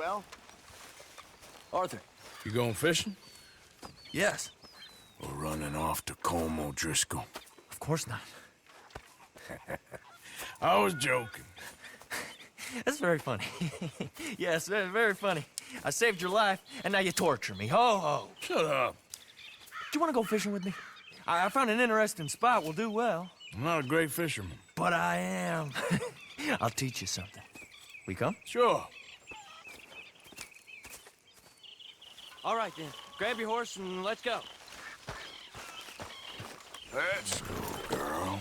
well. Arthur. You going fishing? Yes. Or running off to Colm O'Driscoll? Of course not. I was joking. That's very funny. Yes, very, very funny. I saved your life, and now you torture me. Ho, ho. Shut up. Do you want to go fishing with me? I found an interesting spot. We'll do well. I'm not a great fisherman. But I am. I'll teach you something. We come? Sure. All right, then. Grab your horse and let's go. Let's go, girl.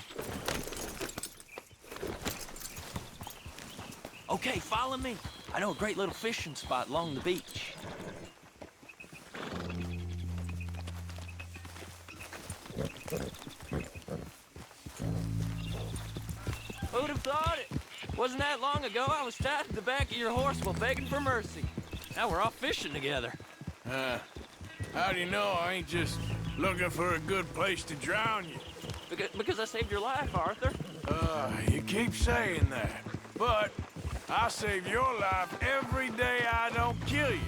Okay, follow me. I know a great little fishing spot along the beach. Who'd have thought it? Wasn't that long ago I was tied to the back of your horse while begging for mercy. Now we're off fishing together. How do you know I ain't just looking for a good place to drown you? Because I saved your life, Arthur. You keep saying that. But I save your life every day I don't kill you.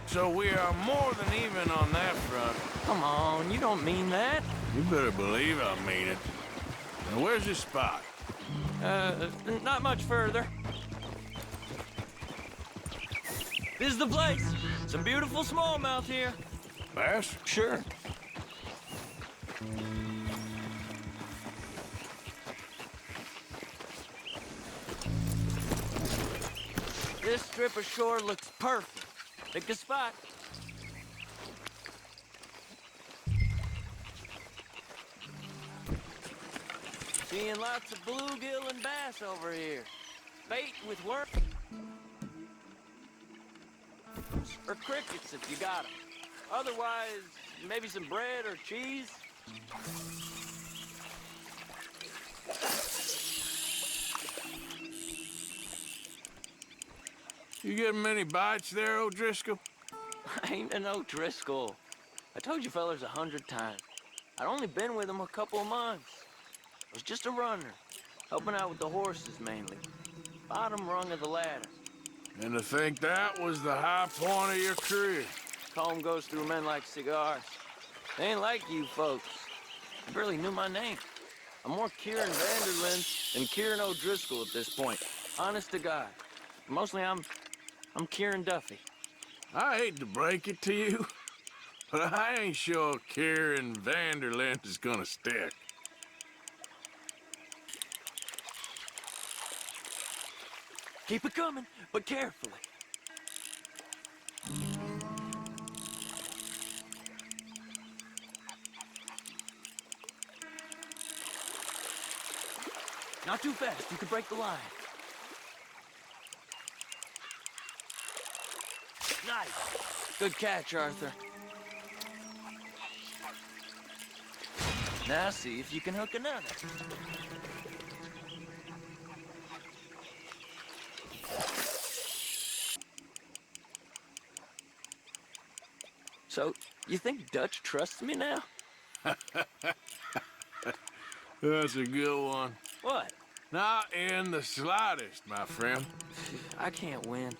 So we are more than even on that front. Come on, you don't mean that. You better believe I mean it. Now, where's this spot? Not much further. This is the place. Some beautiful smallmouth here. Bass? Sure. This strip of shore looks perfect. Pick a spot. Seeing lots of bluegill and bass over here. Bait with worms or crickets if you got 'em. Otherwise, maybe some bread or cheese. You getting many bites there, O'Driscoll? I ain't an O'Driscoll. I told you fellers 100 times. I'd only been with him a couple of months. I was just a runner, helping out with the horses mainly. Bottom rung of the ladder. And to think that was the high point of your career. Colm goes through men like cigars. They ain't like you folks. You barely knew my name. I'm more Kieran Vanderlyn than Kieran O'Driscoll at this point. Honest to God. Mostly I'm Kieran Duffy. I hate to break it to you, but I ain't sure Kieran Vanderlyn is gonna stick. Keep it coming, but carefully. Not too fast, you could break the line. Nice. Good catch, Arthur. Now see if you can hook another. So, you think Dutch trusts me now? That's a good one. What? Not in the slightest, my friend. I can't win.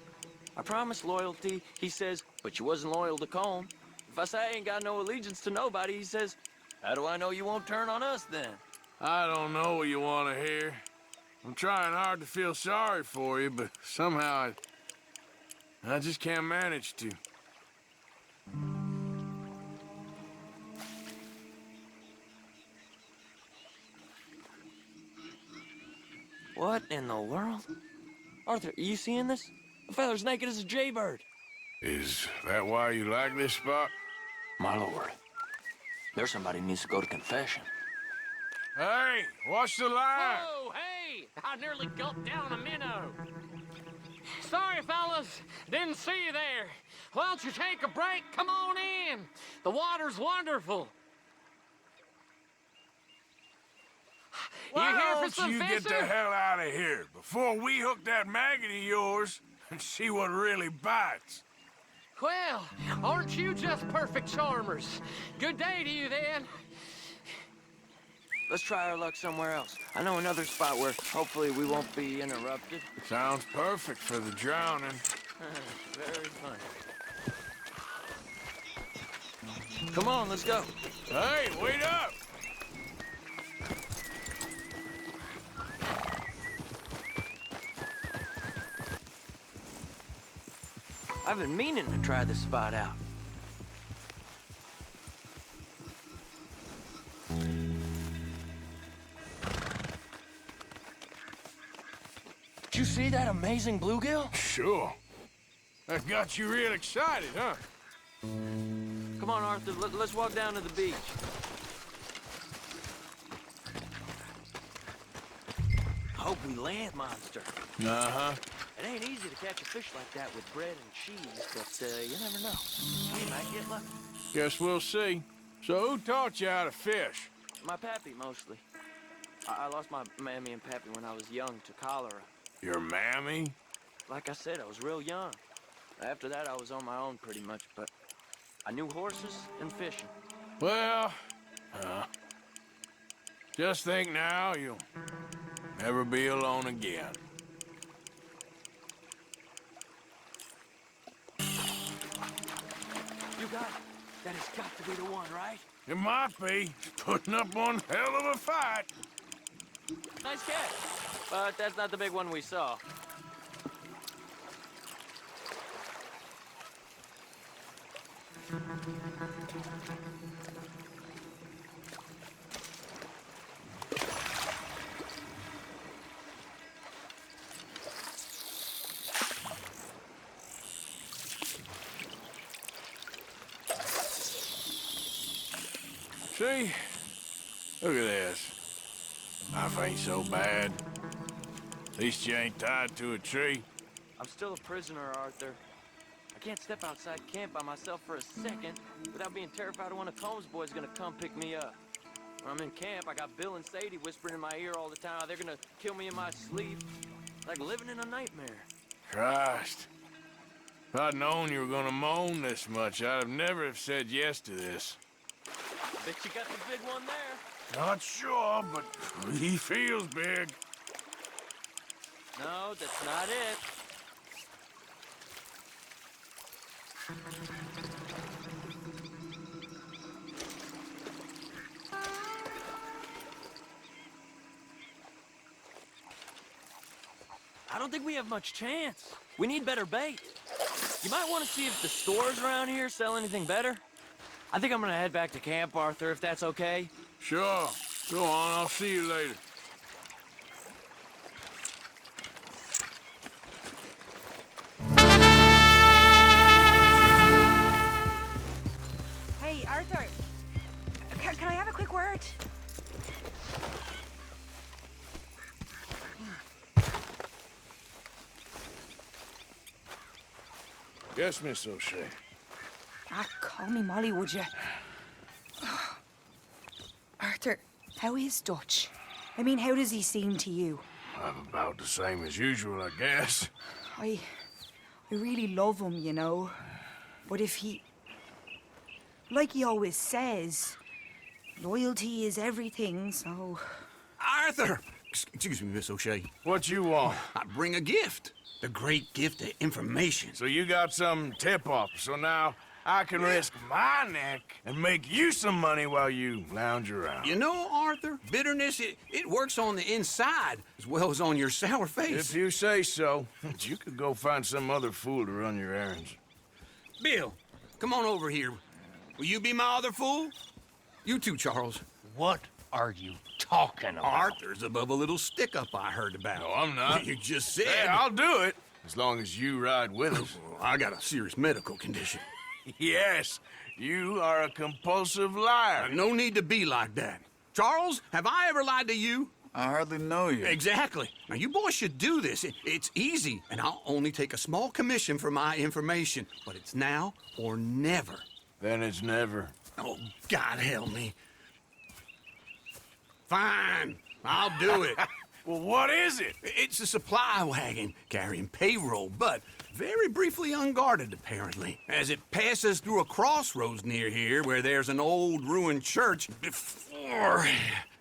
I promised loyalty, he says, but you wasn't loyal to Colm. If I say I ain't got no allegiance to nobody, he says, how do I know you won't turn on us then? I don't know what you want to hear. I'm trying hard to feel sorry for you, but somehow I just can't manage to. What in the world? Arthur, are you seeing this? The feller's naked as a jaybird. Is that why you like this spot? My lord, there's somebody who needs to go to confession. Hey, watch the line! Whoa, hey! I nearly gulped down a minnow. Sorry, fellas. Didn't see you there. Why don't you take a break? Come on in. The water's wonderful. Why You here for don't some you fishing? get the hell out of here before we hook that maggot of yours and see what really bites? Well, aren't you just perfect charmers? Good day to you, then. Let's try our luck somewhere else. I know another spot where hopefully we won't be interrupted. Sounds perfect for the drowning. Very funny. Come on, let's go. Hey, wait up! I've been meaning to try this spot out. Did you see that amazing bluegill? Sure. That got you real excited, huh? Come on, Arthur, let's walk down to the beach. Hope we land, monster. Uh-huh. It ain't easy to catch a fish like that with bread and cheese, but you never know. We might get lucky. Guess we'll see. So who taught you how to fish? My pappy, mostly. I lost my mammy and pappy when I was young to cholera. Your mammy? Like I said, I was real young. After that, I was on my own pretty much, but I knew horses and fishing. Well, just think now you'll never be alone again. You got it. That has got to be the one, right? It might be. Putting up one hell of a fight. Nice catch. But that's not the big one we saw. See? Look at this. Life ain't so bad. At least you ain't tied to a tree. I'm still a prisoner, Arthur. I can't step outside camp by myself for a second without being terrified of one of Combs' boys gonna come pick me up. When I'm in camp, I got Bill and Sadie whispering in my ear all the time how they're gonna kill me in my sleep. Like living in a nightmare. Christ. If I'd known you were gonna moan this much, I'd have never have said yes to this. Bet you got the big one there. Not sure, but he feels big. No, that's not it. I don't think we have much chance. We need better bait. You might want to see if the stores around here sell anything better. I think I'm gonna head back to camp, Arthur, if that's okay. Sure. Go on, I'll see you later. Hey, Arthur. Can I have a quick word? Yes, Miss O'Shea. Ah, call me Molly, would you? Arthur, how is Dutch? I mean, how does he seem to you? I'm about the same as usual, I guess. I really love him, you know. But if he... Like he always says, loyalty is everything, so... Arthur! Excuse me, Miss O'Shea. What you want? I bring a gift. The great gift of information. So you got some tip-off, so now I can risk my neck and make you some money while you lounge around. You know, Arthur, bitterness, it works on the inside as well as on your sour face. If you say so, you could go find some other fool to run your errands. Bill, come on over here. Will you be my other fool? You too, Charles. What are you talking about? Arthur's above a little stick-up I heard about. No, I'm not. You just said... Hey, I'll do it, as long as you ride with us. I got a serious medical condition. Yes, you are a compulsive liar. No need to be like that. Charles, have I ever lied to you? I hardly know you. Exactly. Now, you boys should do this. It's easy, and I'll only take a small commission for my information. But it's now or never. Then it's never. Oh, God help me. Fine, I'll do it. Well, what is it? It's a supply wagon carrying payroll, but very briefly unguarded, apparently. As it passes through a crossroads near here where there's an old ruined church before...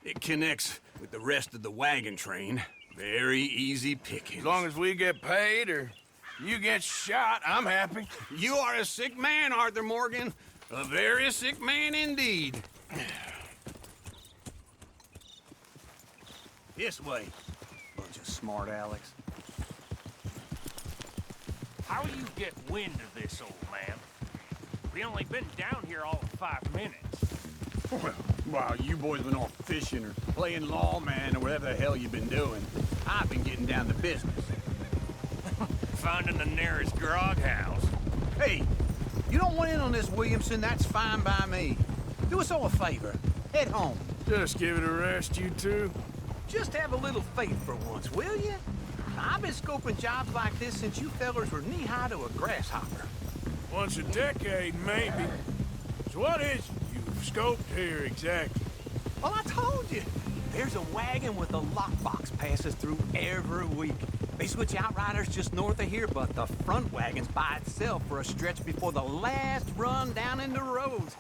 It connects with the rest of the wagon train. Very easy pickings. As long as we get paid or you get shot, I'm happy. You are a sick man, Arthur Morgan. A very sick man indeed. This way. Bunch of smart Alex. How you get wind of this, old man? We only been down here all of 5 minutes. Well, while you boys been off fishing or playing lawman or whatever the hell you've been doing, I've been getting down to business. Finding the nearest grog house. Hey, you don't want in on this, Williamson, that's fine by me. Do us all a favor. Head home. Just give it a rest, you two. Just have a little faith for once, will you? I've been scoping jobs like this since you fellers were knee-high to a grasshopper. Once a decade, maybe. So what is it you've scoped here exactly? Well, I told you. There's a wagon with a lockbox passes through every week. They switch outriders just north of here, but the front wagon's by itself for a stretch before the last run down in the roads.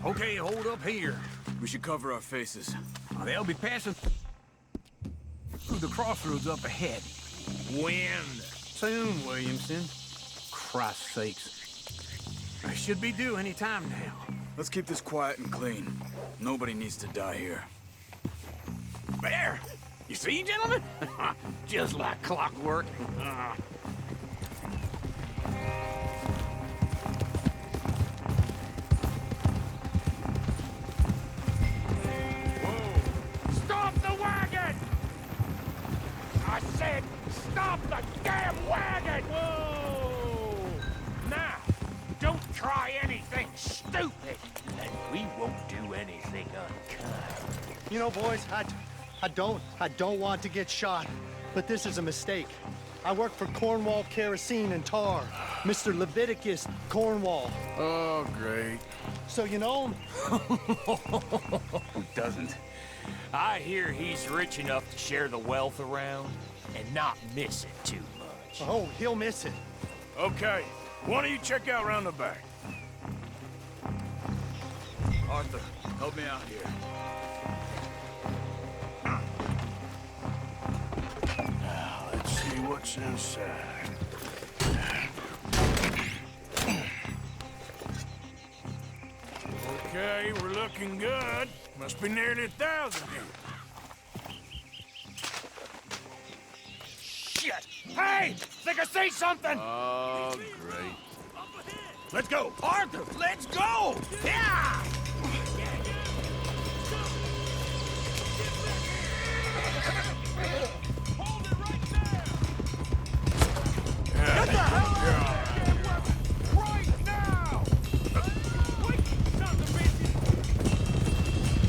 Okay, hold up here. We should cover our faces. They'll be passing through the crossroads up ahead. Wind. Soon, Williamson. Christ's sakes. I should be due any time now. Let's keep this quiet and clean. Nobody needs to die here. There! You see, gentlemen? Just like clockwork. Stop the wagon! I said, stop the damn wagon! Whoa! Now, don't try anything stupid, and we won't do anything unkind. You know, boys, I don't want to get shot, but this is a mistake. I work for Cornwall Kerosene and Tar, Mr. Leviticus Cornwall. Oh, great. So you know him? Who doesn't? I hear he's rich enough to share the wealth around and not miss it too much. Oh, he'll miss it. Okay, why don't you check out round the back? Arthur, help me out here. Now, let's see what's inside. Okay, we're looking good. Must be nearly 1,000 here. Shit! Hey! Think I see something! Oh, great. Let's go! Arthur, let's go! Yeah! Get the hell out! Right now! Wait, sons of bitches!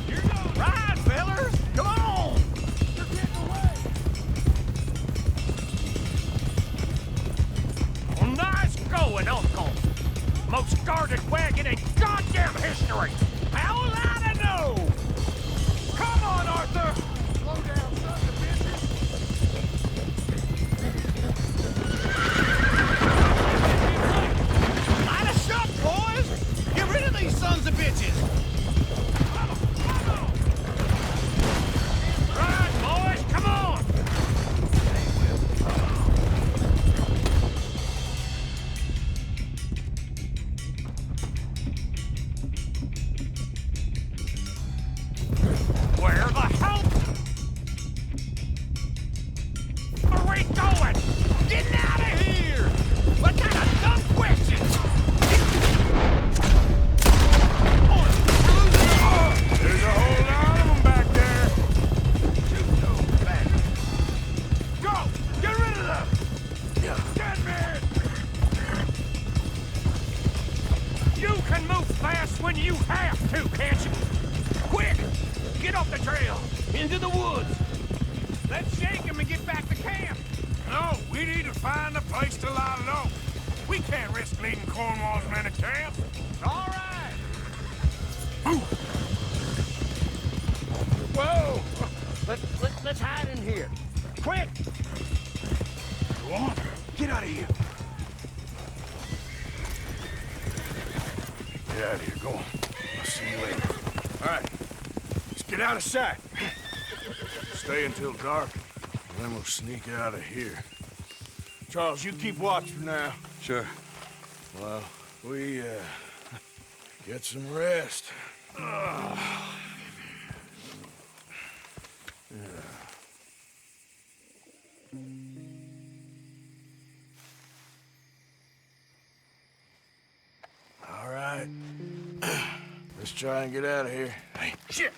You're going! Ride, fellers! Come on! You're getting away! Well, nice going, Uncle! Most guarded wagon in goddamn history! How will I know? Come on, Arthur! Slow down, sons of bitches! Line us up, boys! Get rid of these sons of bitches! Right, boys, come on! Where the hell are we going? Getting out of here! What kind of dumb questions? There's a whole lot of them back there. Go! Get rid of them! Dead man! You can move fast when you have to, can't you? Quick! Get off the trail! Into the woods! Let's shake him and get back to camp! No, we need to find a place to lie low. We can't risk leading Cornwall's men to camp. All right! Whoa! Let's hide in here. Quick! Go on. Get out of here. Get out of here. Go on. I'll see you later. All right. Get out of sight. Stay until dark, and then we'll sneak out of here. Charles, you keep watch for now. Sure. Well, we, get some rest. All right. Let's try and get out of here. Hey, shit!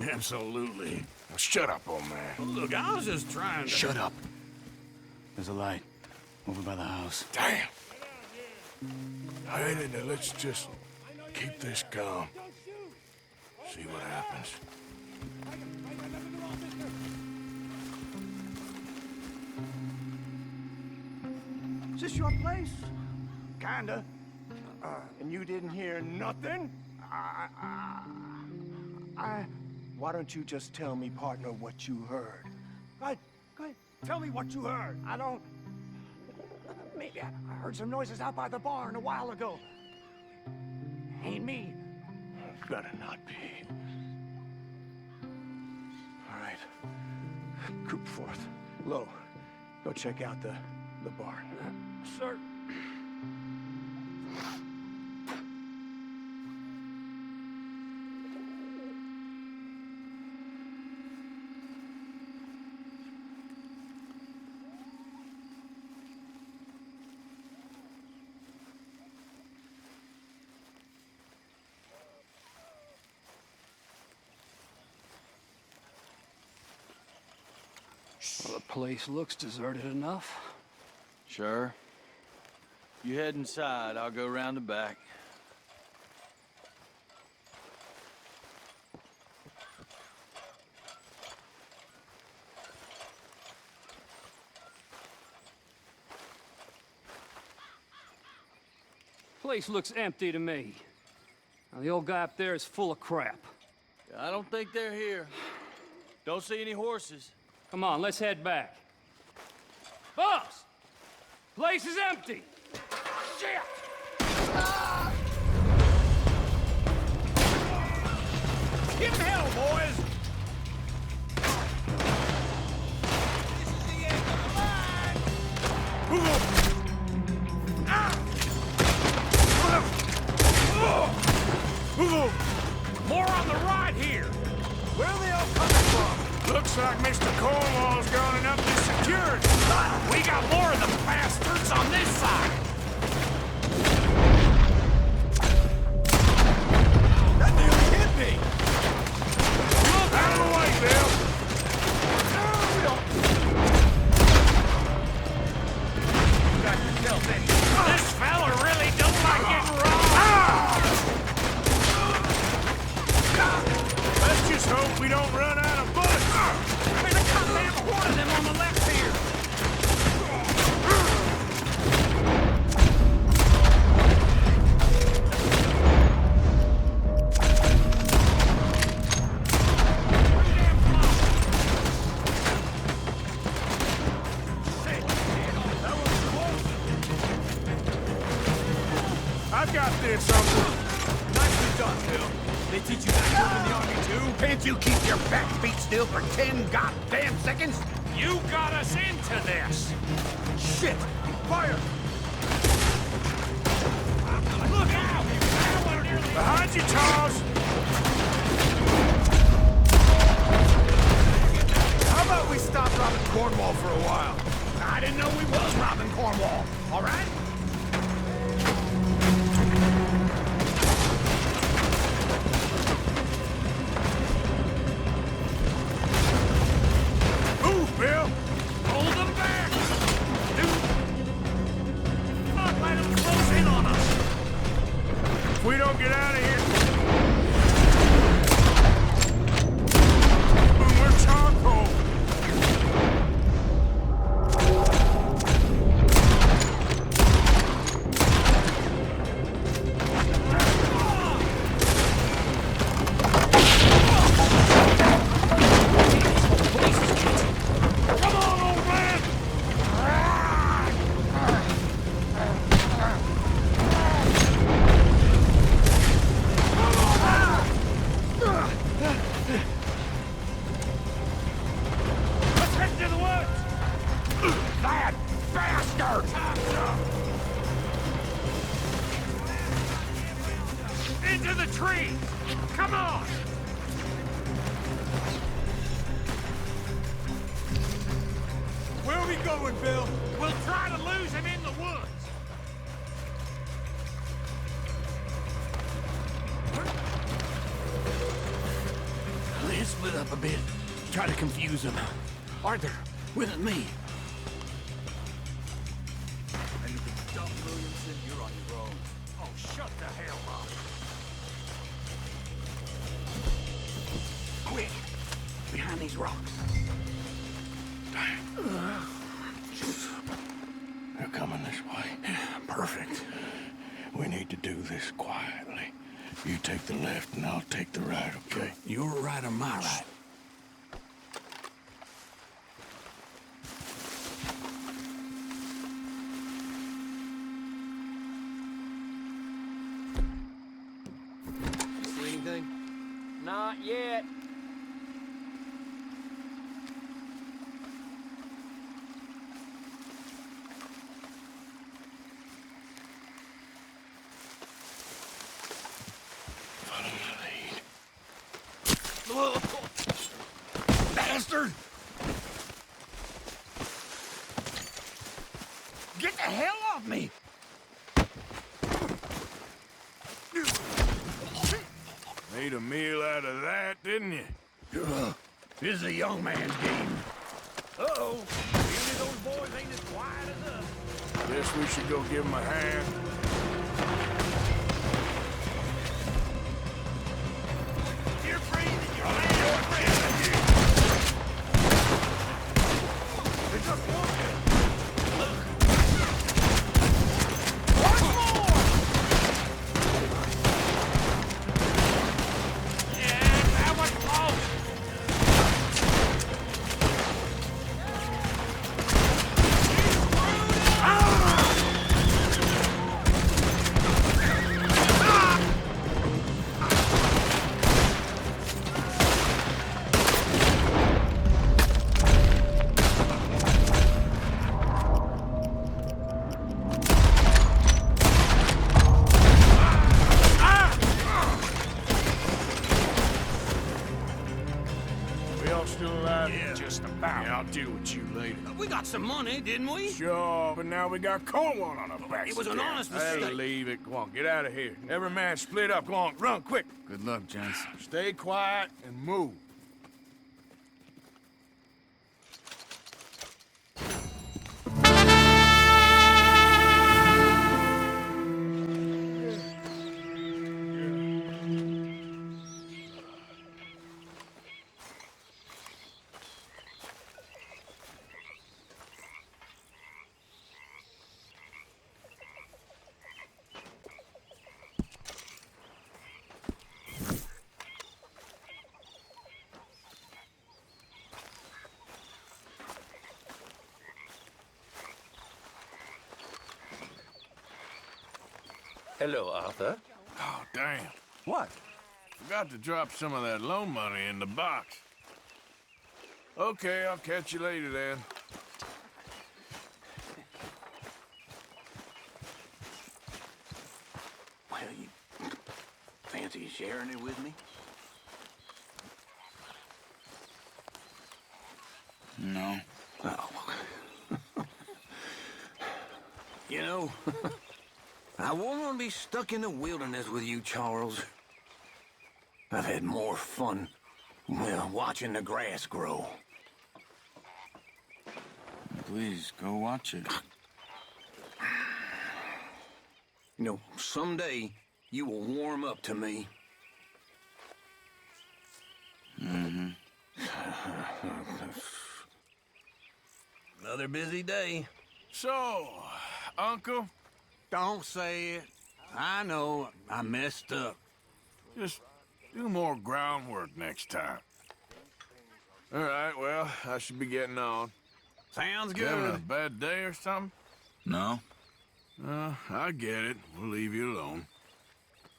Absolutely. Now shut up, old man. Look, I was just trying to... Shut up. There's a light over by the house. Damn! All right, now let's just keep this calm. See what happens. Is this your place? Kinda. And you didn't hear nothing? Why don't you just tell me, partner, what you heard? Go ahead. Tell me what you heard. I don't... Maybe I heard some noises out by the barn a while ago. Ain't me. Better not be. All right. Coopforth. Lo, go check out the barn. Sir. Well, the place looks deserted enough. Sure. You head inside, I'll go round the back. Place looks empty to me. Now, the old guy up there is full of crap. I don't think they're here. Don't see any horses. Come on, let's head back. Boss! Place is empty! Shit! Give him hell, boys! This is the end of the line! More on the right here! Where are they all coming from? Looks like Mr. Cornwall's gone and upped his security. We got more of them bastards on this side! That nearly hit me! Look out of the way, Bill! Got yourself in. This fella really don't like getting robbed! Let's just hope we don't run out of bullets. There's a goddamn horde of them on the left here! I've got this, Uncle. Nicely done, Bill. They teach you that work in the army, too? Can't you keep your back feet still for 10 goddamn seconds? You got us into this! Shit! Fire! Look out! Behind you, Charles. How about we stop robbing Cornwall for a while? I didn't know we was robbing Cornwall, all right? Move, Bill. Hold them back! Not let them close in on us! If we don't get out of here, we're charcoal. Come on, old man! Into the woods! That bastard! Into the trees! Come on! Where are we going, Bill? We'll try to lose him in the woods! Let's split up a bit. Try to confuse him. Arthur, with me. Anything dumb, Williamson, you're on your own. Oh, shut the hell up. Quick! Behind these rocks. They're coming this way. Perfect. We need to do this quietly. You take the left and I'll take the right, okay? Your right or my right? You see anything? Not yet. Bastard! Get the hell off me! Made a meal out of that, didn't you? This is a young man's game. Uh-oh. Any of those boys ain't as quiet as us. Guess we should go give him a hand. You're free, and you're you're free. It's just one. One more! Yeah, that was close. We all still alive? Yeah, just about. Yeah, I'll deal with you later. We got some money, didn't we? Sure, but now we got Cornwall on our backs. It was an again. honest That'll mistake. leave it. Go on, get out of here. Every man split up. Go on, run, quick. Good luck, gents. Stay quiet and move. Hello, Arthur. Oh, damn. What? Forgot to drop some of that loan money in the box. Okay, I'll catch you later then. Well, you fancy sharing it with me? No. Oh. You know, I wouldn't want to be stuck in the wilderness with you, Charles. I've had more fun, well, watching the grass grow. Please, go watch it. You know, someday you will warm up to me. Mm-hmm. Another busy day. So, Uncle, Don't say it. I know I messed up. just do more groundwork next time. All right, well, I should be getting on. Sounds You having a good. bad day or something? No? I get it. We'll leave you alone.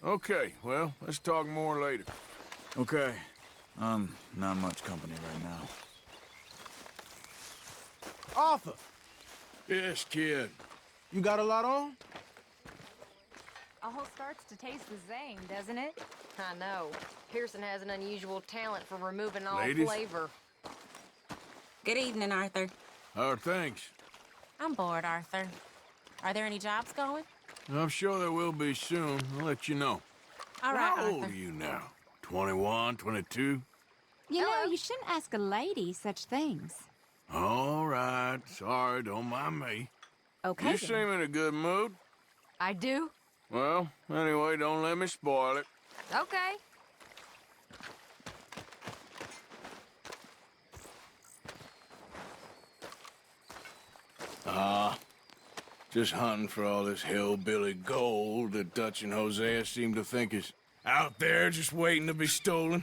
Okay, well, let's talk more later. Okay. Not much company right now. Arthur, Yes, kid. you got a lot on? All starts to taste the same, doesn't it? I know. Pearson has an unusual talent for removing all Ladies? flavor. Good evening, Arthur. How are things? I'm bored, Arthur. Are there any jobs going? I'm sure there will be soon. I'll let you know. All right, How old Arthur. are you now? 21, 22? You know, you shouldn't ask a lady such things. All right. Sorry, don't mind me. Okay. You then. seem in a good mood. I do? Well, anyway, don't let me spoil it. Okay. Just hunting for all this hillbilly gold that Dutch and Hosea seem to think is out there just waiting to be stolen.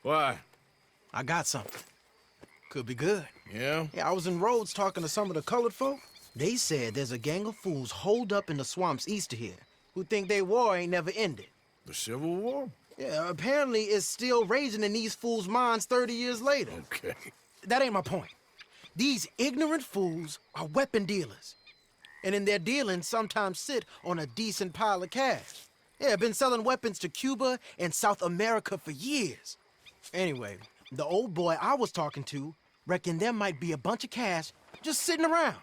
Why? I got something. Could be good. Yeah? Yeah, I was in Rhodes talking to some of the colored folk. They said there's a gang of fools holed up in the swamps east of here who think their war ain't never ended. The Civil War? Yeah, apparently it's still raging in these fools' minds 30 years later. Okay. That ain't my point. These ignorant fools are weapon dealers. And in their dealing, sometimes sit on a decent pile of cash. Yeah, been selling weapons to Cuba and South America for years. Anyway, the old boy I was talking to reckoned there might be a bunch of cash just sitting around.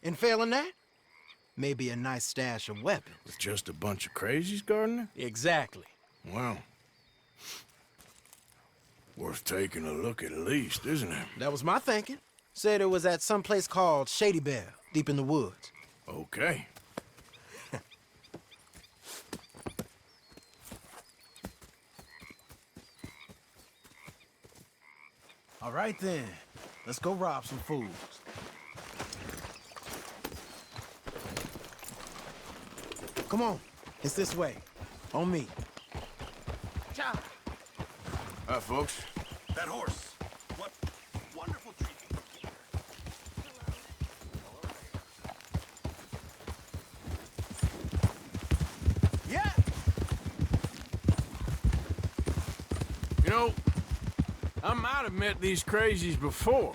And failing that, maybe a nice stash of weapons. With just a bunch of crazies, Gardner? Exactly. Well, worth taking a look at least, isn't it? That was my thinking. Said it was at some place called Shady Belle, deep in the woods. Okay. All right then, let's go rob some fools. Come on, it's this way. On me. Hi, folks. That horse. What wonderful treatment. Yeah! You know, I might have met these crazies before.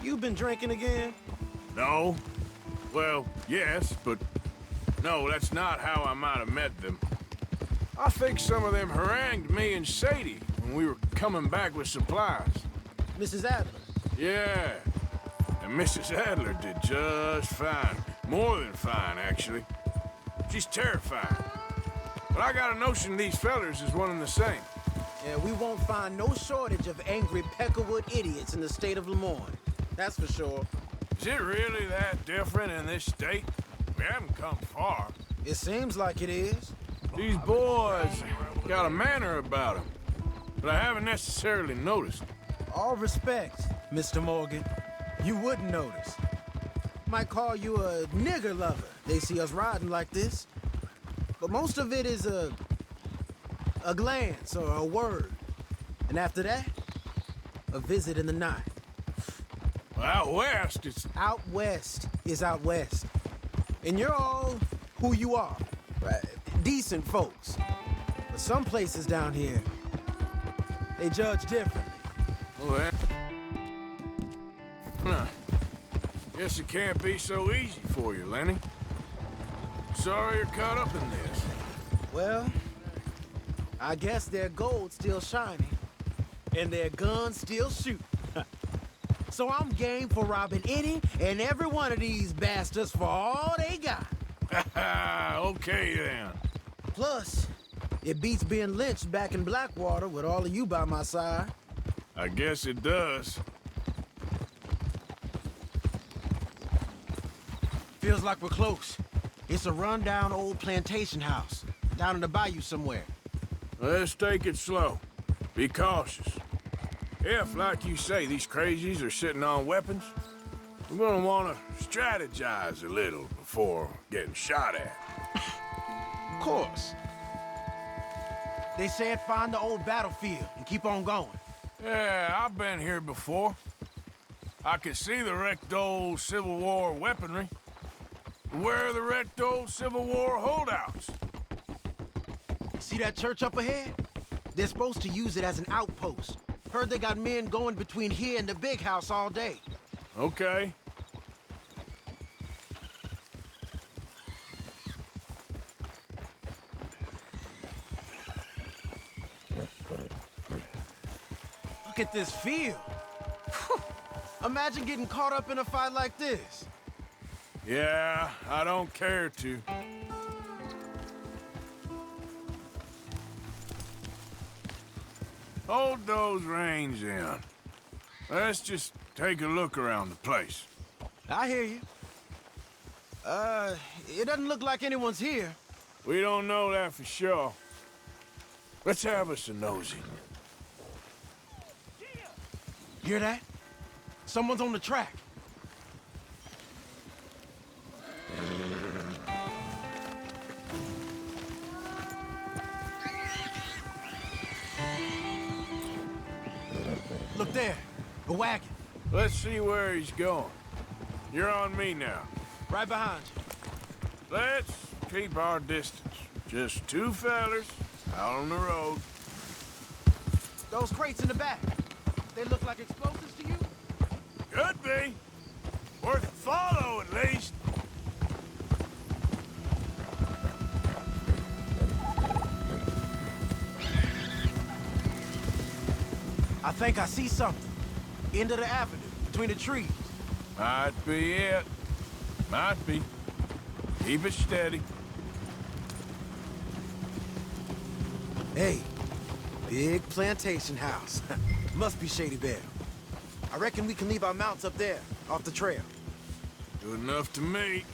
You been drinking again? No. Well, yes, but no, that's not how I might have met them. I think some of them harangued me and Sadie when we were coming back with supplies. Mrs. Adler. Yeah. And Mrs. Adler did just fine. More than fine, actually. She's terrifying. But I got a notion these fellers is one and the same. Yeah, we won't find no shortage of angry Peckerwood idiots in the state of Lemoyne. That's for sure. Is it really that different in this state? We haven't come far. It seems like it is. These boys got a manner about them, but I haven't necessarily noticed. All respect, Mr. Morgan. You wouldn't notice. Might call you a nigger lover. They see us riding like this. But most of it is a glance or a word. And after that, a visit in the night. Well, out west, it's... Out west is out west. And you're all who you are. Right? Decent folks. But some places down here, they judge differently. Well, guess it can't be so easy for you, Lenny. Sorry you're caught up in this. Well, I guess their gold's still shining, and their guns still shoot. So I'm game for robbing any and every one of these bastards for all they got. Okay, then. Plus, it beats being lynched back in Blackwater with all of you by my side. I guess it does. Feels like we're close. It's a rundown old plantation house, down in the bayou somewhere. Let's take it slow. Be cautious. If, like you say, these crazies are sitting on weapons, we're gonna want to strategize a little before getting shot at. Of course. They said find the old battlefield and keep on going. Yeah, I've been here before. I can see the wrecked old Civil War weaponry. Where are the wrecked old Civil War holdouts? See that church up ahead? They're supposed to use it as an outpost. Heard they got men going between here and the big house all day. Okay. Look at this field. Imagine getting caught up in a fight like this. Yeah, I don't care to. Hold those reins in. Let's just take a look around the place. I hear you. It doesn't look like anyone's here. We don't know that for sure. Let's have us a nosy. Hear that? Someone's on the track. Look there, a wagon. Let's see where he's going. You're on me now. Right behind you. Let's keep our distance. Just two fellers out on the road. Those crates in the back, they look like explosives to you? Could be. Worth a follow, at least. I think I see something. End of the avenue, between the trees. Might be it. Might be. Keep it steady. Hey, big plantation house. Must be Shady Belle. I reckon we can leave our mounts up there, off the trail. Good enough to me.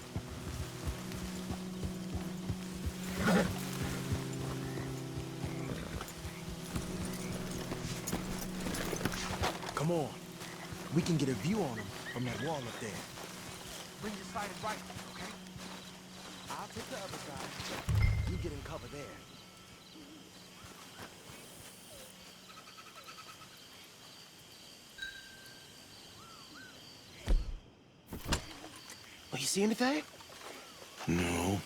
Come on. We can get a view on them from that wall up there. Bring your sighted rifle, okay? I'll take the other side. You get in cover there. Oh, you see anything? No.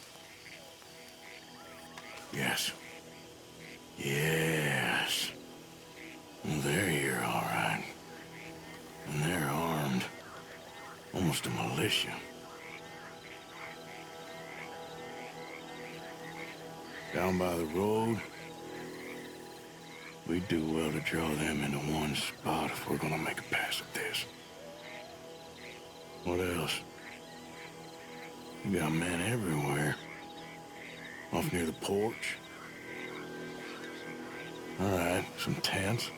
Yes. Yes. They're here, all right. And they're armed. Almost a militia. Down by the road. We do well to draw them into one spot if we're gonna make a pass at this. What else? You got men everywhere. Off near the porch. All right, some tents.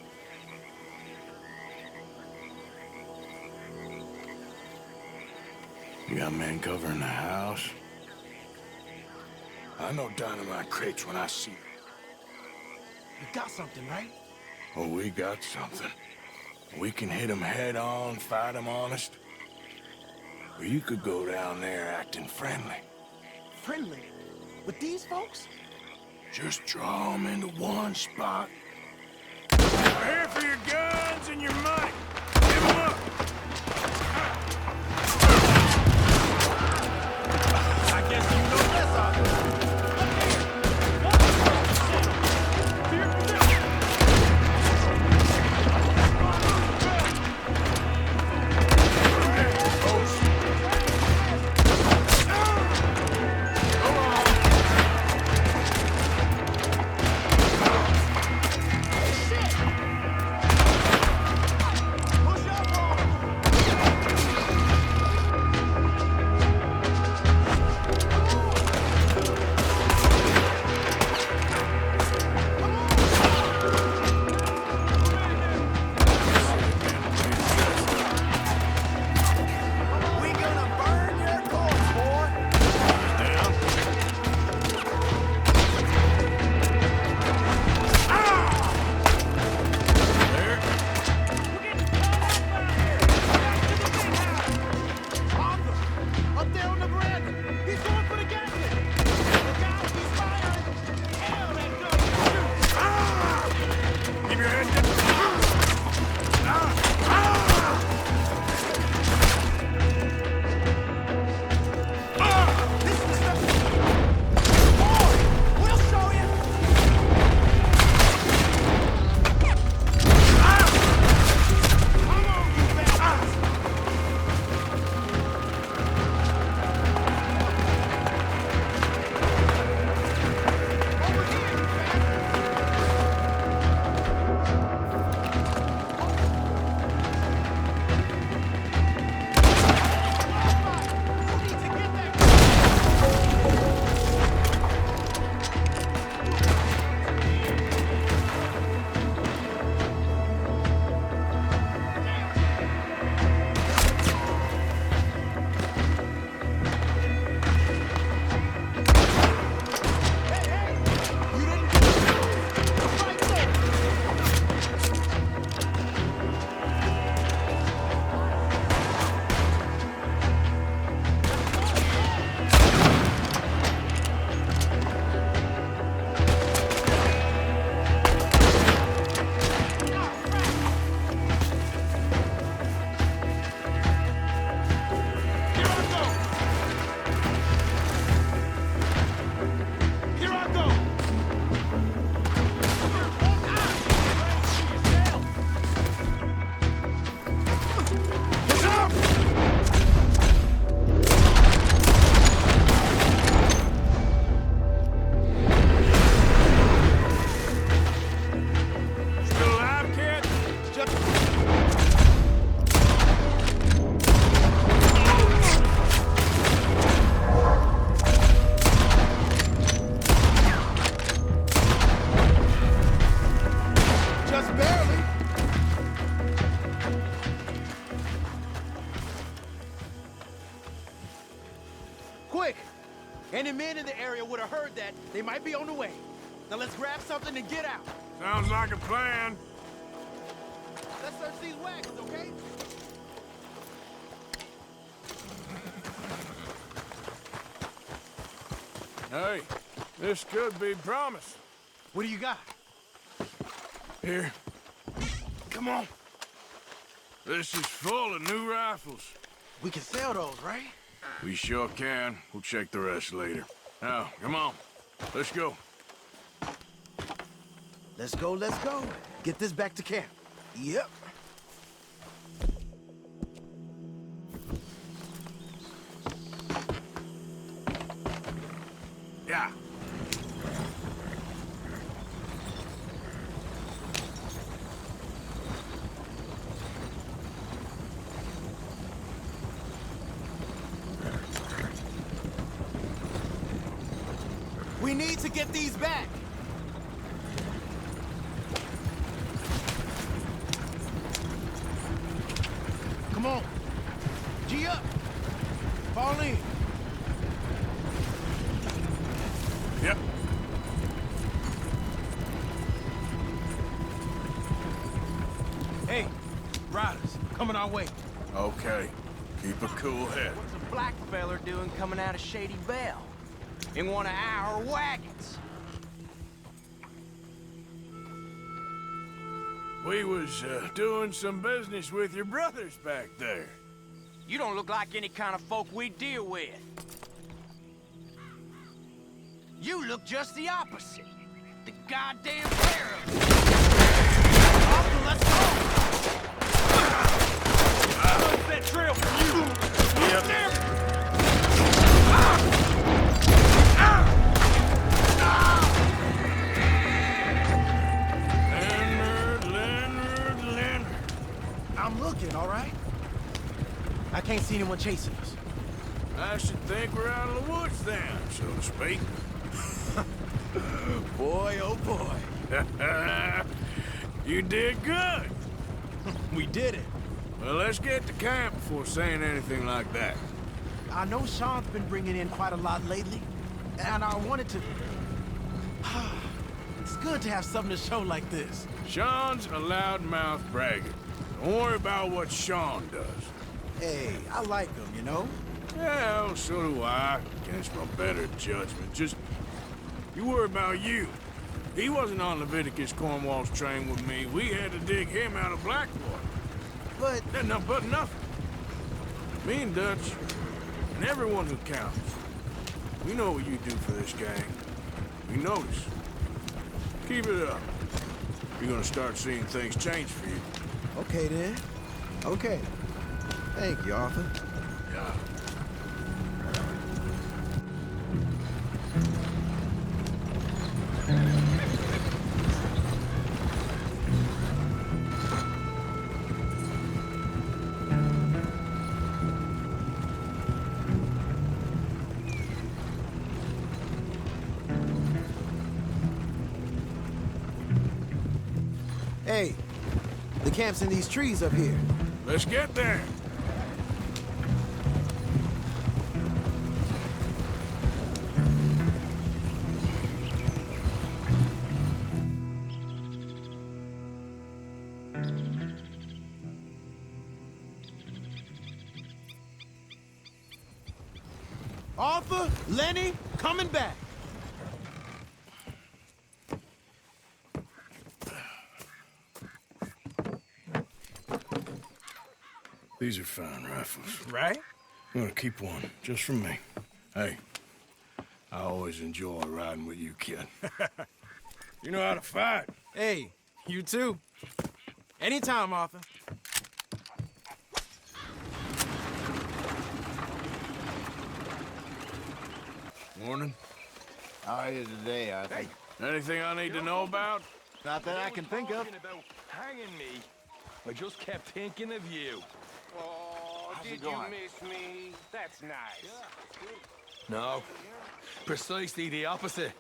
You got men covering the house. I know dynamite crates when I see them. You got something, right? Oh, we got something. We can hit them head on, fight them honest. Or you could go down there acting friendly. Friendly? With these folks? Just draw them into one spot. We're here for your guns and your money. Give them up. I guess you know this, Arthur. quick! Any men in the area would have heard that. They might be on the way. Now let's grab something and get out. Sounds like a plan. Let's search these wagons, okay? Hey, this could be promise. What do you got? Here. Come on. This is full of new rifles. We can sell those, right? We sure can. We'll check the rest later. Now, come on. Let's go. Let's go, let's go. Get this back to camp. Yep. Yeah. We need to get these back. Come on. G up. Fall in. Yep. Hey, riders, coming our way. Okay. Keep a cool head. What's a black feller doing coming out of Shady Belle? In one of our wagons. We was doing some business with your brothers back there. You don't look like any kind of folk we deal with. You look just the opposite. The goddamn pair of them. Arthur, let's go! What's that trail for you? Yep. Damn it! Leonard. I'm looking, all right? I can't see anyone chasing us. I should think we're out of the woods then, so to speak. Boy, oh boy. You did good. We did it. Well, let's get to camp before saying anything like that. I know Sean's been bringing in quite a lot lately, and I wanted to... It's good to have something to show like this. Sean's a loudmouth bragger. Don't worry about what Sean does. Hey, I like him, you know? Yeah, well, so do I, against my better judgment. Just, you worry about you. He wasn't on Leviticus Cornwall's train with me. We had to dig him out of Blackwater. But... But nothing. Me and Dutch, and everyone who counts. We know what you do for this gang. We notice. Keep it up. You're gonna start seeing things change for you. Okay, then. Okay. Thank you, Arthur. Yeah. Hey, the camp's in these trees up here. Let's get there. Arthur, Lenny, coming back. These are fine rifles. Right? I'm gonna keep one, just for me. Hey, I always enjoy riding with you, kid. You know how to fight. Hey, you too. Anytime, Arthur. Morning. How are you today, Arthur? Anything I need to know about? Not that I can think of. About hanging me. I just kept thinking of you. Oh, How's did it you going? miss me? That's nice. No, precisely the opposite.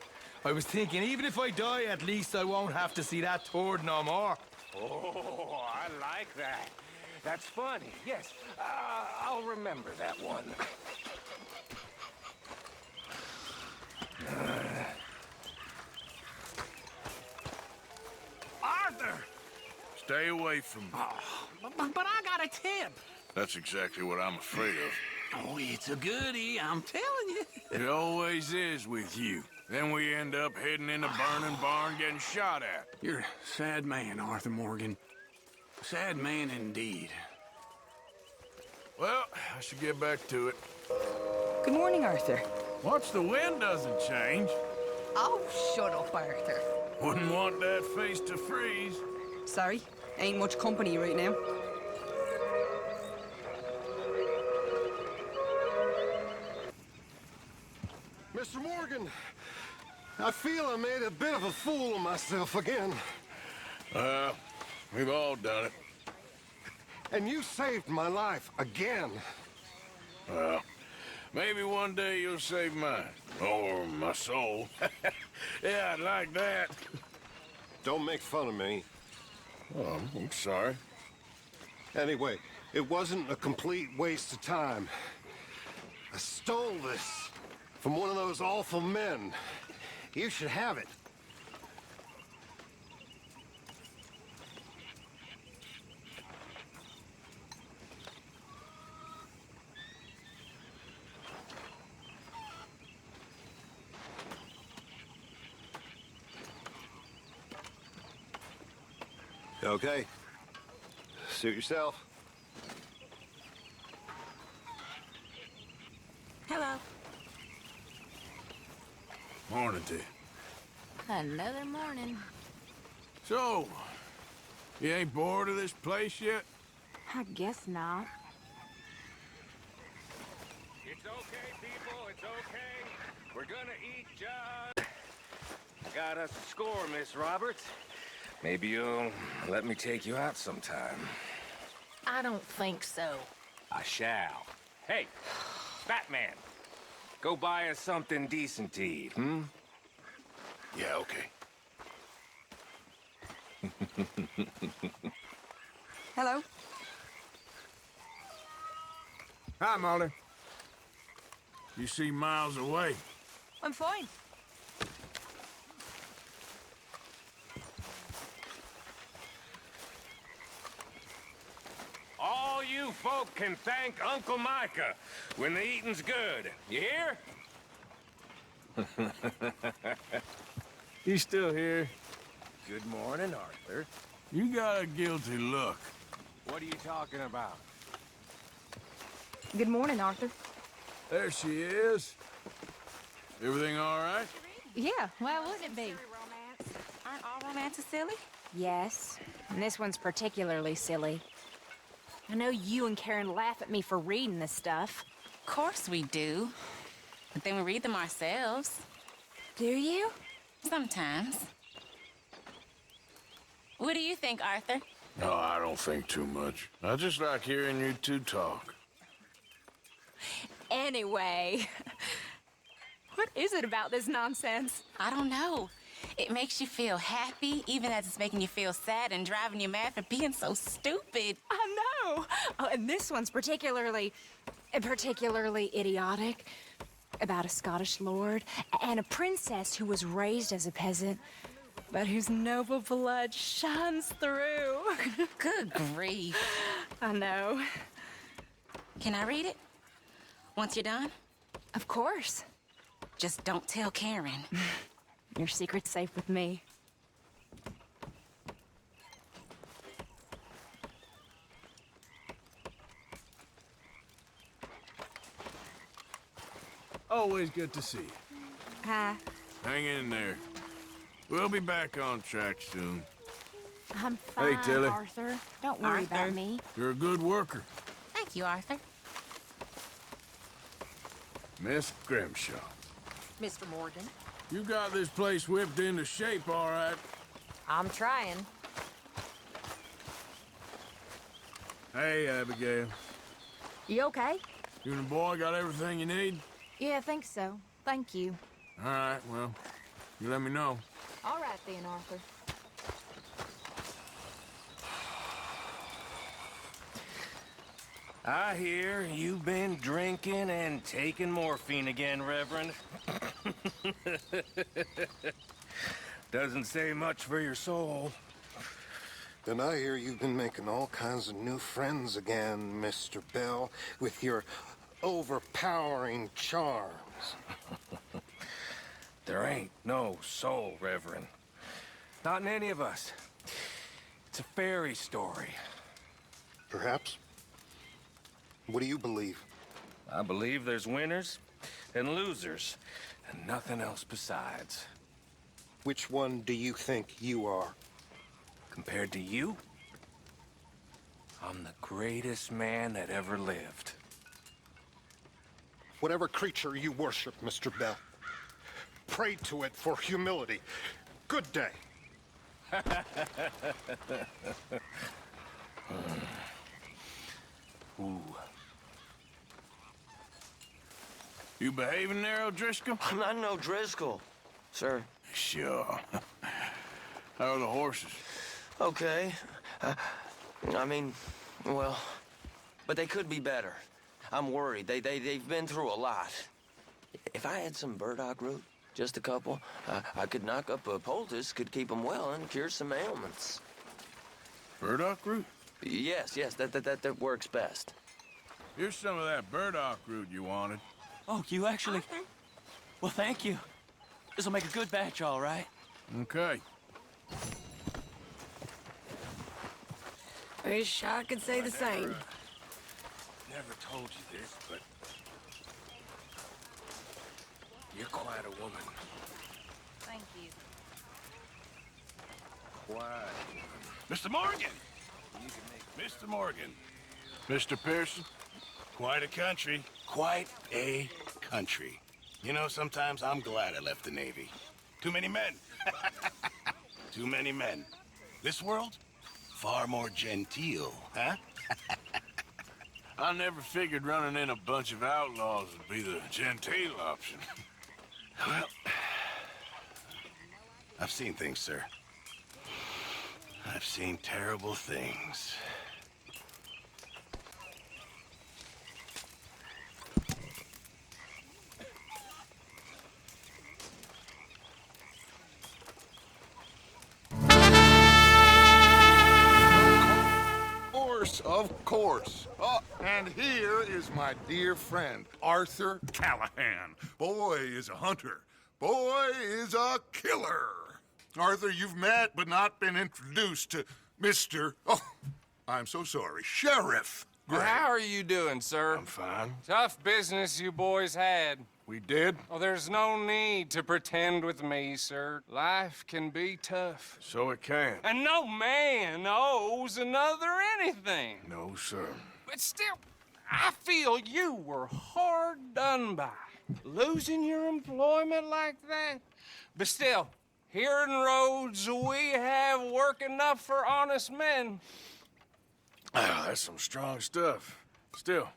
I was thinking, even if I die, at least I won't have to see that turd no more. Oh, I like that. That's funny. Yes, I'll remember that one. Arthur! Stay away from me. But I got a tip. That's exactly what I'm afraid of. Oh, it's a goodie, I'm telling you. It always is with you. Then we end up heading in a burning barn getting shot at. You're a sad man, Arthur Morgan. Sad man indeed. Well, I should get back to it. Good morning, Arthur. Once the wind doesn't change, Oh, shut up, Arthur. wouldn't want that face to freeze. Sorry, ain't much company right now. Mr. Morgan, I feel I made a bit of a fool of myself again. We've all done it. And you saved my life again. Well, maybe one day you'll save mine. Or my soul. Yeah, I'd like that. Don't make fun of me. Oh, I'm sorry. Anyway, it wasn't a complete waste of time. I stole this from one of those awful men. You should have it. Okay. Suit yourself. Hello. Morning to you. Another morning. So, you ain't bored of this place yet? I guess not. It's okay, people, it's okay. We're gonna eat just... Got us a score, Miss Roberts. Maybe you'll let me take you out sometime. I don't think so. I shall. Hey, Batman, go buy us something decent to eat, hmm? Yeah, okay. Hello? Hi, Molly. You seem miles away. I'm fine. All you folk can thank Uncle Micah when the eating's good. You hear? You still here? Good morning, Arthur. You got a guilty look. What are you talking about? Good morning, Arthur. There she is. Everything all right? Yeah, why wouldn't it be? Aren't all romances silly? Yes, and this one's particularly silly. I know you and Karen laugh at me for reading this stuff. Of course we do. But then we read them ourselves. Do you? Sometimes. What do you think, Arthur? No, I don't think too much. I just like hearing you two talk. Anyway, what is it about this nonsense? I don't know. It makes you feel happy, even as it's making you feel sad and driving you mad for being so stupid. I know. Oh, and this one's particularly idiotic. About a Scottish lord and a princess who was raised as a peasant, but whose noble blood shines through. Good grief. I know. Can I read it? Once you're done? Of course. Just don't tell Karen. Your secret's safe with me. Always good to see you. Hi. Hang in there. We'll be back on track soon. I'm fine, Hey, Tilly. Arthur. Don't worry about Arthur. me. You're a good worker, Thank you, Arthur. Miss Grimshaw. Mr. Morgan, You got this place whipped into shape, all right. I'm trying. Hey, Abigail. You okay? You and the boy got everything you need? Yeah, I think so. Thank you. All right, well, you let me know. All right then, Arthur. I hear you've been drinking and taking morphine again, Reverend. Doesn't say much for your soul. And I hear you've been making all kinds of new friends again, Mr. Bell, with your overpowering charms. There ain't no soul, Reverend. Not in any of us. It's a fairy story. Perhaps. What do you believe? I believe there's winners and losers, and nothing else besides. Which one do you think you are? Compared to you, I'm the greatest man that ever lived. Whatever creature you worship, Mr. Bell, pray to it for humility. Good day. Ooh. You behaving there, O'Driscoll? I'm not no Driscoll, sir. Sure. How are the horses? Okay. I mean, well, but they could be better. I'm worried. They've been through a lot. If I had some burdock root, just a couple, I could knock up a poultice, could keep them well, and cure some ailments. Burdock root? Yes, that works best. Here's some of that burdock root you wanted. Oh, you actually? Well, thank you. This'll make a good batch, all right. Okay. Wish I could say the same. Never told you this, but you're quite a woman. Thank you. Quite. Mr. Morgan! Mr. Morgan. Mr. Pearson. Quite a country. Quite a country. You know, sometimes I'm glad I left the Navy. Too many men. Too many men. This world, far more genteel, huh? I never figured running in a bunch of outlaws would be the genteel option. Well, I've seen things, sir. I've seen terrible things. Of course. Oh, and here is my dear friend, Arthur Callahan. Boy is a hunter. Boy is a killer. Arthur, you've met but not been introduced to Mr. Oh, I'm so sorry, Sheriff Gray. How are you doing, sir? I'm fine. Tough business you boys had. We did? Oh, there's no need to pretend with me, sir. Life can be tough. So it can. And no man owes another anything. No, sir. But still, I feel you were hard done by. Losing your employment like that. But still, here in Rhodes, we have work enough for honest men. Ah, that's some strong stuff. Still,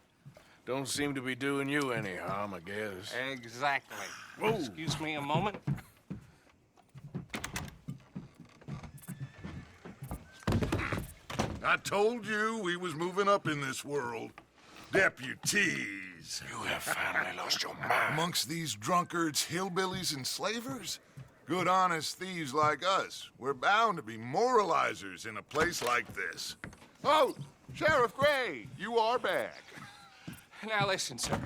don't seem to be doing you any harm, I guess. Exactly. Whoa. Excuse me a moment. I told you we was moving up in this world. Deputies. You have finally lost your mind. Amongst these drunkards, hillbillies, and slavers? Good, honest thieves like us. We're bound to be moralizers in a place like this. Oh, Sheriff Gray, you are back. Now listen, sir.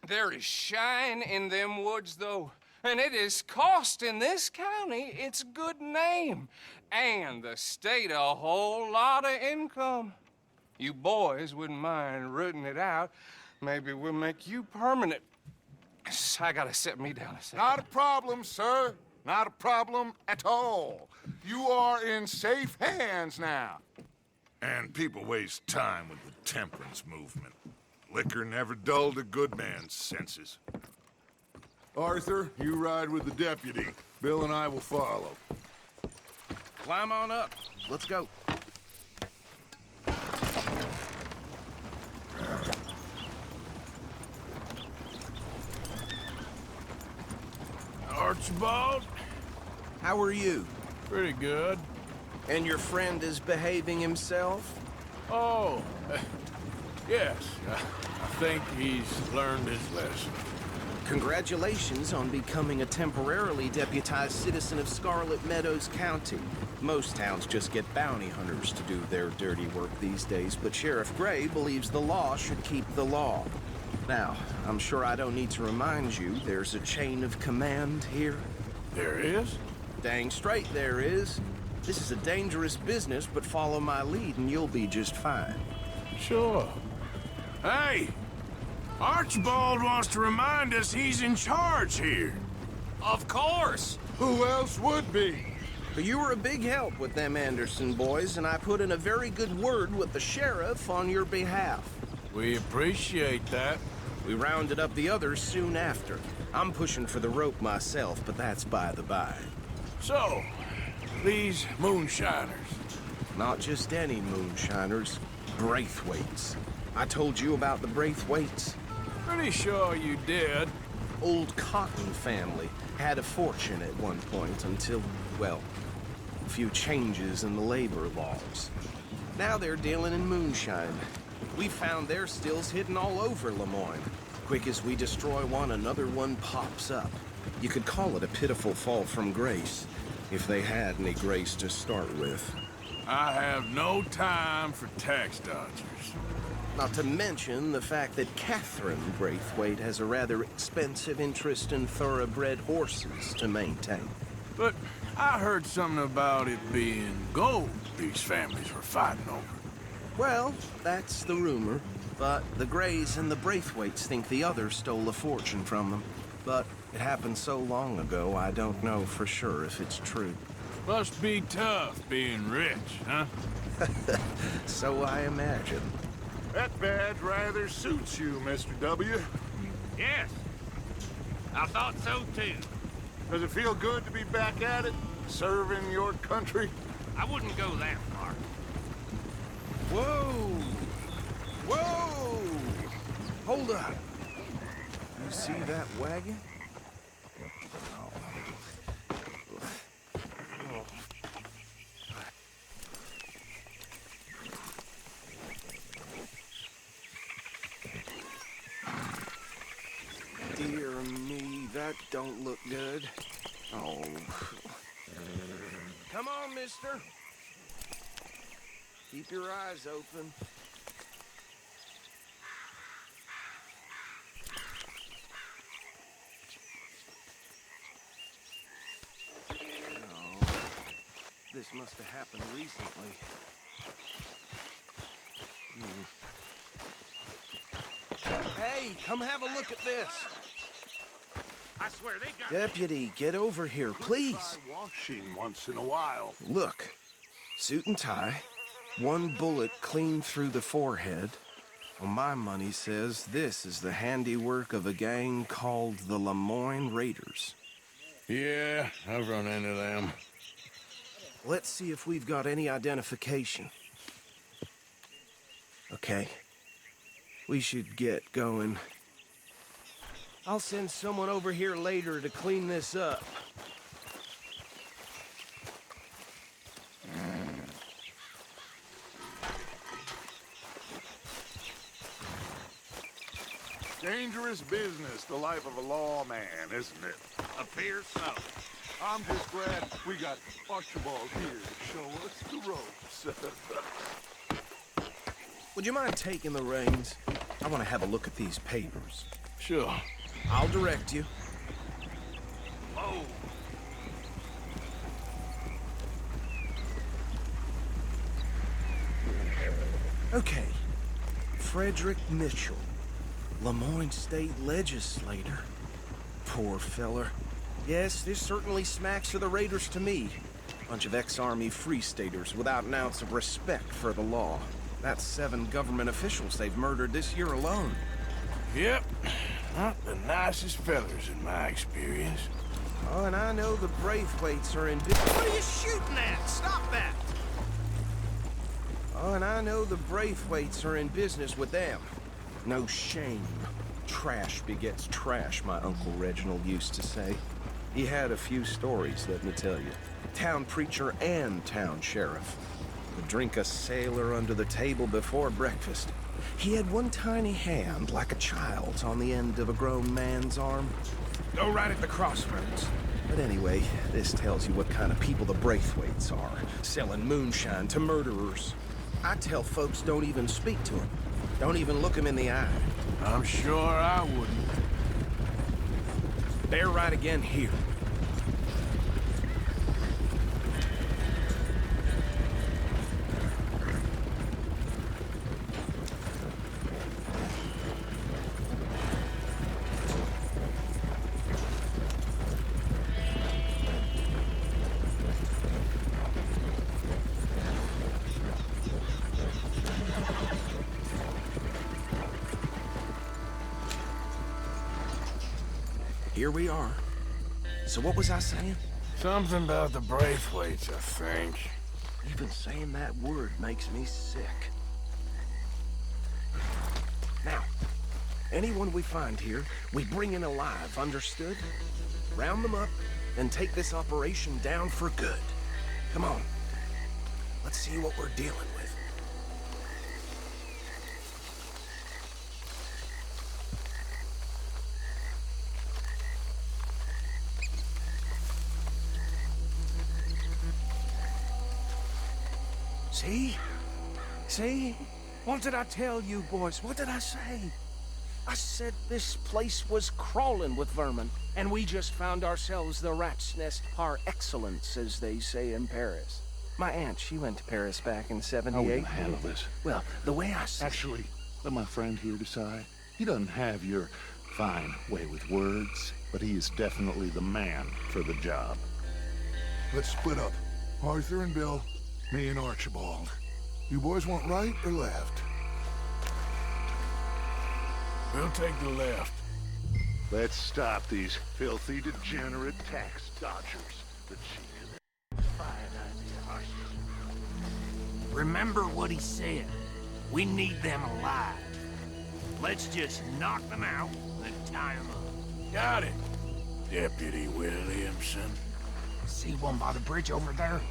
There is shine in them woods, though, and it is costing this county its good name and the state a whole lot of income. You boys wouldn't mind rooting it out. Maybe we'll make you permanent. I gotta sit me down a second. Not a problem, sir. Not a problem at all. You are in safe hands now. And people waste time with the temperance movement. Liquor never dulled a good man's senses. Arthur, you ride with the deputy. Bill and I will follow. Climb on up. Let's go. Archibald? How are you? Pretty good. And your friend is behaving himself? Oh, Yes, I think he's learned his lesson. Congratulations on becoming a temporarily deputized citizen of Scarlet Meadows County. Most towns just get bounty hunters to do their dirty work these days, but Sheriff Gray believes the law should keep the law. Now, I'm sure I don't need to remind you there's a chain of command here. There is? Dang straight there is. This is a dangerous business, but follow my lead and you'll be just fine. Sure. Hey! Archibald wants to remind us he's in charge here. Of course! Who else would be? You were a big help with them Anderson boys, and I put in a very good word with the sheriff on your behalf. We appreciate that. We rounded up the others soon after. I'm pushing for the rope myself, but that's by the by. So, these moonshiners. Not just any moonshiners, Braithwaites. I told you about the Braithwaites. Pretty sure you did. Old Cotton family had a fortune at one point until, well, a few changes in the labor laws. Now they're dealing in moonshine. We found their stills hidden all over Lemoyne. Quick as we destroy one, another one pops up. You could call it a pitiful fall from grace, if they had any grace to start with. I have no time for tax dodgers. Not to mention the fact that Catherine Braithwaite has a rather expensive interest in thoroughbred horses to maintain. But I heard something about it being gold these families were fighting over. Well, that's the rumor. But the Grays and the Braithwaites think the others stole a fortune from them. But it happened so long ago, I don't know for sure if it's true. Must be tough being rich, huh? So I imagine. That badge rather suits you, Mr. W. Yes. I thought so too. Does it feel good to be back at it, serving your country? I wouldn't go that far. Whoa! Whoa! Hold up. You see that wagon? Dear me, that don't look good. Oh. Come on, mister. Keep your eyes open. Oh, this must have happened recently. Hey, come have a look at this. I swear they got... Deputy, get over here, please. Washing once in a while. Look, suit and tie, one bullet clean through the forehead. Well, my money says this is the handiwork of a gang called the Lemoyne Raiders. Yeah, I've run into them. Let's see if we've got any identification. Okay. We should get going. I'll send someone over here later to clean this up. Dangerous business, the life of a lawman, isn't it? Appears so. I'm just glad we got Archibald here to show us the ropes. Would you mind taking the reins? I want to have a look at these papers. Sure. I'll direct you. Oh. Okay. Frederick Mitchell, Lemoyne State Legislator. Poor feller. Yes, this certainly smacks of the Raiders to me. Bunch of ex-Army Free Staters without an ounce of respect for the law. That's 7 government officials they've murdered this year alone. Yep. Not the nicest fellers in my experience. Oh, and I know the Braithwaites are in business. What are you shooting at? Stop that! Oh, and I know the Braithwaites are in business with them. No shame. Trash begets trash, my Uncle Reginald used to say. He had a few stories, let me tell you. Town preacher and town sheriff. Would drink a sailor under the table before breakfast. He had one tiny hand, like a child's, on the end of a grown man's arm. Go right at the crossroads. But anyway, this tells you what kind of people the Braithwaites are, selling moonshine to murderers. I tell folks don't even speak to them. Don't even look them in the eye. I'm sure I wouldn't. They're right again here. Here we are. So what was I saying? Something about the Braithwaites, I think. Even saying that word makes me sick. Now, anyone we find here, we bring in alive, understood? Round them up, and take this operation down for good. Come on. Let's see what we're dealing with. See? See? What did I tell you, boys? What did I say? I said this place was crawling with vermin, and we just found ourselves the rat's nest par excellence, as they say in Paris. My aunt, she went to Paris back in '78. How are we gonna handle this? Well, the way I see Actually, let my friend here decide. He doesn't have your fine way with words, but he is definitely the man for the job. Let's split up. Arthur and Bill, me and Archibald. You boys want right or left? We'll take the left. Let's stop these filthy, degenerate tax dodgers. Let's see. Remember what he said. We need them alive. Let's just knock them out and tie them up. Got it, Deputy Williamson. See one by the bridge over there?